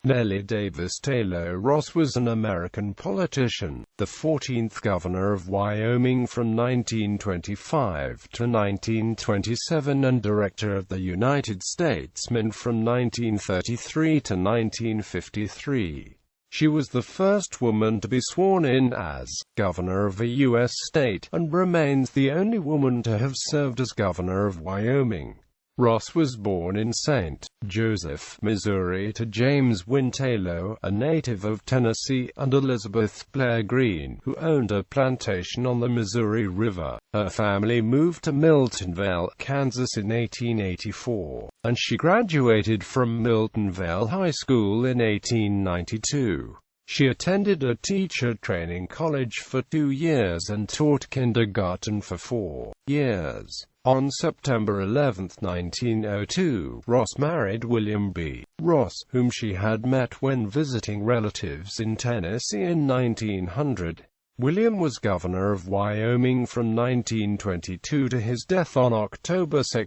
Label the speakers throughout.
Speaker 1: Nellie Davis Tayloe Ross was an American politician, the 14th governor of Wyoming from 1925 to 1927 and director of the United Statesmen from 1933 to 1953. She was the first woman to be sworn in as governor of a U.S. state, and remains the only woman to have served as governor of Wyoming. Ross was born in St. Joseph, Missouri to James Wynn Tayloe, a native of Tennessee, and Elizabeth Blair Green, who owned a plantation on the Missouri River. Her family moved to Miltonville, Kansas in 1884, and she graduated from Miltonville High School in 1892. She attended a teacher training college for 2 years and taught kindergarten for 4 years. On September 11, 1902, Ross married William B. Ross, whom she had met when visiting relatives in Tennessee in 1900. William was governor of Wyoming from 1922 to his death on October 2,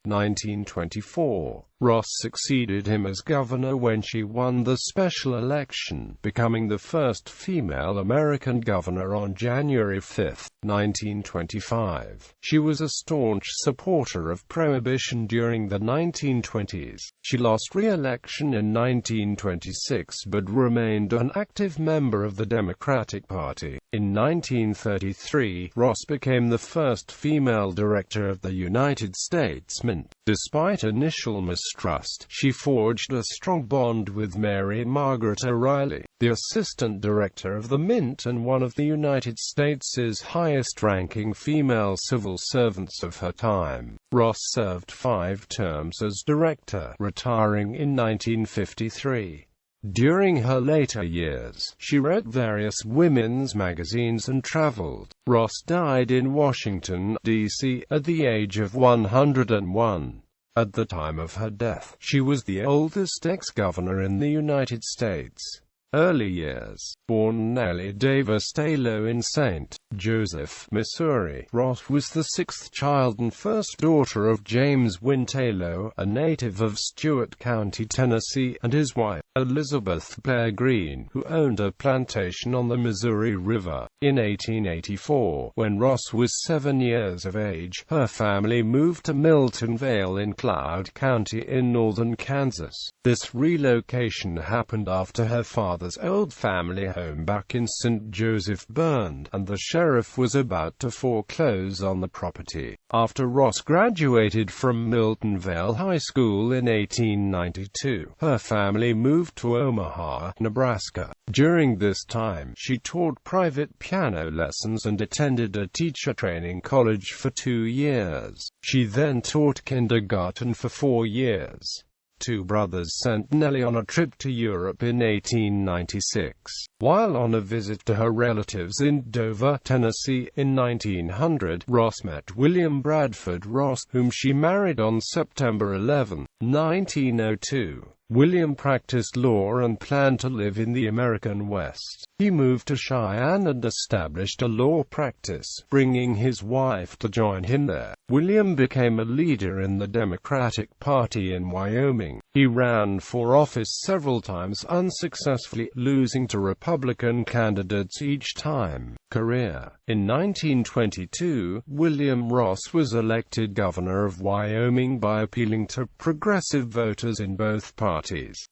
Speaker 1: 1924. Ross succeeded him as governor when she won the special election, becoming the first female American governor on January 5, 1925. She was a staunch supporter of prohibition during the 1920s. She lost re-election in 1926 but remained an active member of the Democratic Party. In 1933, Ross became the first female director of the United States Mint. Despite initial mistrust, she forged a strong bond with Mary Margaret O'Reilly, the assistant director of the Mint and one of the United States' highest-ranking female civil servants of her time. Ross served 5 terms as director, retiring in 1953. During her later years, she wrote various women's magazines and traveled. Ross died in Washington, D.C., at the age of 101. At the time of her death, she was the oldest ex-governor in the United States. Early years. Born Nellie Davis Tayloe in St. Joseph, Missouri, Ross was the 6th child and first daughter of James Wynn Tayloe, a native of Stewart County, Tennessee, and his wife, Elizabeth Blair Green, who owned a plantation on the Missouri River. In 1884, when Ross was 7 years of age, her family moved to Miltonville in Cloud County in northern Kansas. This relocation happened after her father's old family home back in St. Joseph burned, and the sheriff was about to foreclose on the property. After Ross graduated from Miltonville High School in 1892, her family moved to Omaha, Nebraska. During this time, she taught private piano lessons and attended a teacher training college for 2 years. She then taught kindergarten for 4 years. 2 brothers sent Nellie on a trip to Europe in 1896. While on a visit to her relatives in Dover, Tennessee, in 1900, Ross met William Bradford Ross, whom she married on September 11, 1902. William practiced law and planned to live in the American West. He moved to Cheyenne and established a law practice, bringing his wife to join him there. William became a leader in the Democratic Party in Wyoming. He ran for office several times unsuccessfully, losing to Republican candidates each time. Career. In 1922, William Ross was elected governor of Wyoming by appealing to progressive voters in both parties.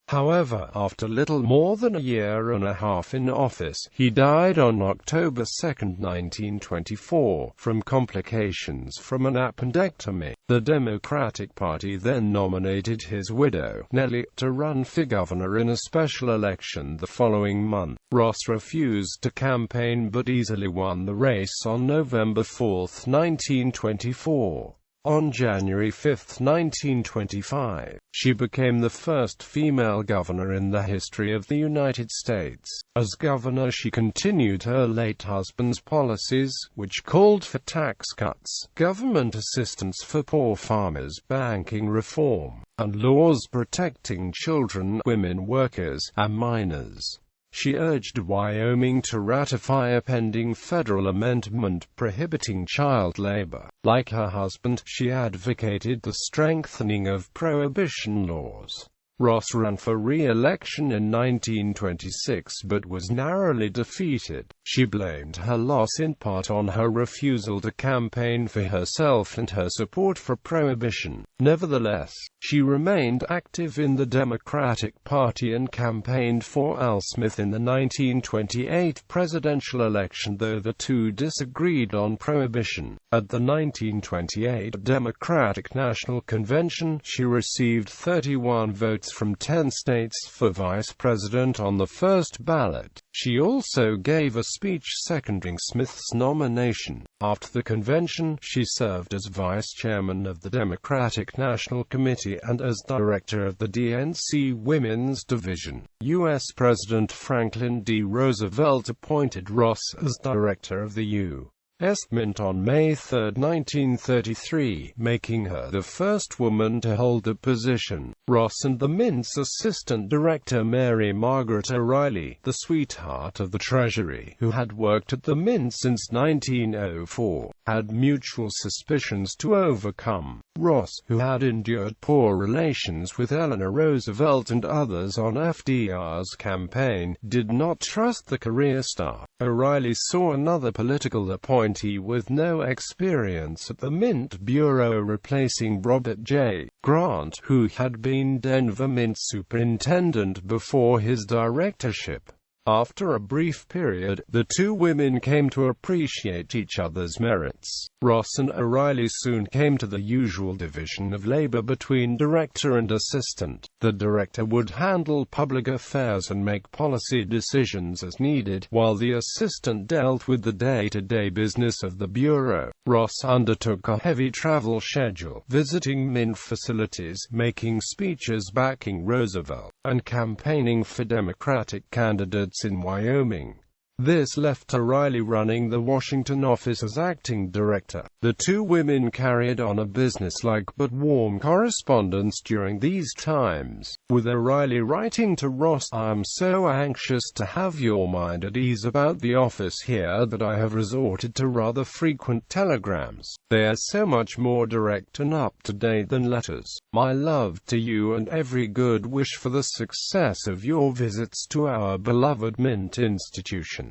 Speaker 1: However, after little more than a year and a half in office, he died on October 2, 1924, from complications from an appendectomy. The Democratic Party then nominated his widow, Nellie, to run for governor in a special election the following month. Ross refused to campaign but easily won the race on November 4, 1924. On January 5, 1925, she became the first female governor in the history of the United States. As governor, she continued her late husband's policies, which called for tax cuts, government assistance for poor farmers, banking reform, and laws protecting children, women workers, and minors. She urged Wyoming to ratify a pending federal amendment prohibiting child labor. Like her husband, she advocated the strengthening of prohibition laws. Ross ran for re-election in 1926 but was narrowly defeated. She blamed her loss in part on her refusal to campaign for herself and her support for prohibition. Nevertheless, she remained active in the Democratic Party and campaigned for Al Smith in the 1928 presidential election, though the two disagreed on prohibition. At the 1928 Democratic National Convention, she received 31 votes from 10 states for vice president on the first ballot. She also gave a speech seconding Smith's nomination. After the convention, she served as vice chairman of the Democratic National Committee and as director of the DNC Women's Division. U.S. President Franklin D. Roosevelt appointed Ross as director of the U.S. Mint on May 3, 1933, making her the first woman to hold the position. Ross and the Mint's assistant director Mary Margaret O'Reilly, the sweetheart of the Treasury, who had worked at the Mint since 1904, had mutual suspicions to overcome. Ross, who had endured poor relations with Eleanor Roosevelt and others on FDR's campaign, did not trust the career star. O'Reilly saw another political appointee with no experience at the Mint Bureau replacing Robert J. Grant, who had been Denver Mint superintendent before his directorship. After a brief period, the two women came to appreciate each other's merits. Ross and O'Reilly soon came to the usual division of labor between director and assistant. The director would handle public affairs and make policy decisions as needed, while the assistant dealt with the day-to-day business of the Bureau. Ross undertook a heavy travel schedule, visiting Mint facilities, making speeches backing Roosevelt, and campaigning for Democratic candidates in Wyoming. This left O'Reilly running the Washington office as acting director. The two women carried on a businesslike but warm correspondence during these times, with O'Reilly writing to Ross, "I am so anxious to have your mind at ease about the office here that I have resorted to rather frequent telegrams. They are so much more direct and up-to-date than letters. My love to you and every good wish for the success of your visits to our beloved Mint institution."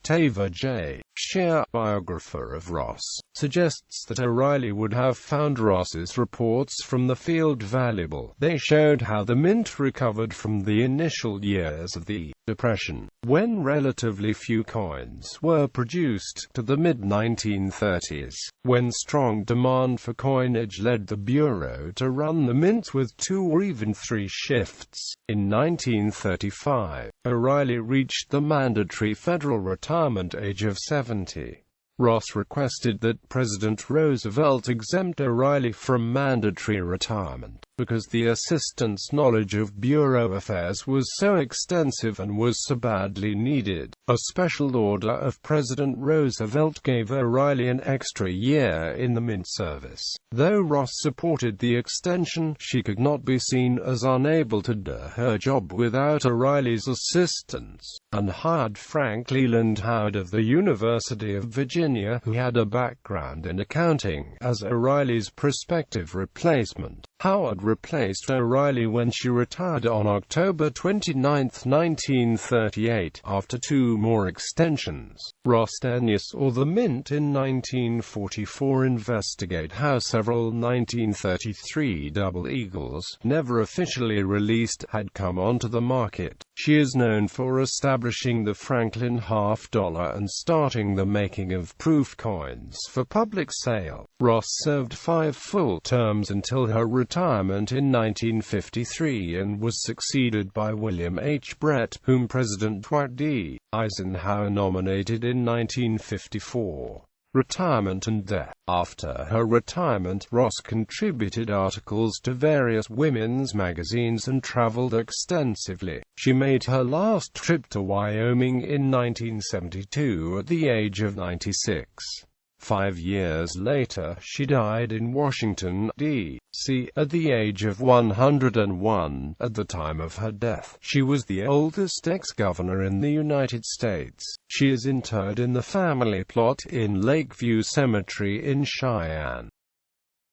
Speaker 1: Tava J. Shear, biographer of Ross, suggests that O'Reilly would have found Ross's reports from the field valuable. They showed how the Mint recovered from the initial years of the Depression, when relatively few coins were produced, to the mid-1930s, when strong demand for coinage led the Bureau to run the Mint with 2 or even 3 shifts. In 1935, O'Reilly reached the mandatory federal retirement age of 70. Ross requested that President Roosevelt exempt O'Reilly from mandatory retirement, because the assistant's knowledge of Bureau affairs was so extensive and was so badly needed. A special order of President Roosevelt gave O'Reilly an extra year in the Mint service. Though Ross supported the extension, she could not be seen as unable to do her job without O'Reilly's assistance, and hired Frank Leland Howard of the University of Virginia, who had a background in accounting, as O'Reilly's prospective replacement. Howard replaced O'Reilly when she retired on October 29, 1938, after 2 more extensions. Ross tenure saw the Mint in 1944 investigate how several 1933 Double Eagles, never officially released, had come onto the market. She is known for establishing the Franklin half-dollar and starting the making of proof coins for public sale. Ross served 5 full terms until her retirement in 1953 and was succeeded by William H. Brett, whom President Dwight D. Eisenhower nominated in 1954. Retirement and death. After her retirement, Ross contributed articles to various women's magazines and traveled extensively. She made her last trip to Wyoming in 1972 at the age of 96. 5 years later, she died in Washington, D.C., at the age of 101. At the time of her death, she was the oldest ex-governor in the United States. She is interred in the family plot in Lakeview Cemetery in Cheyenne.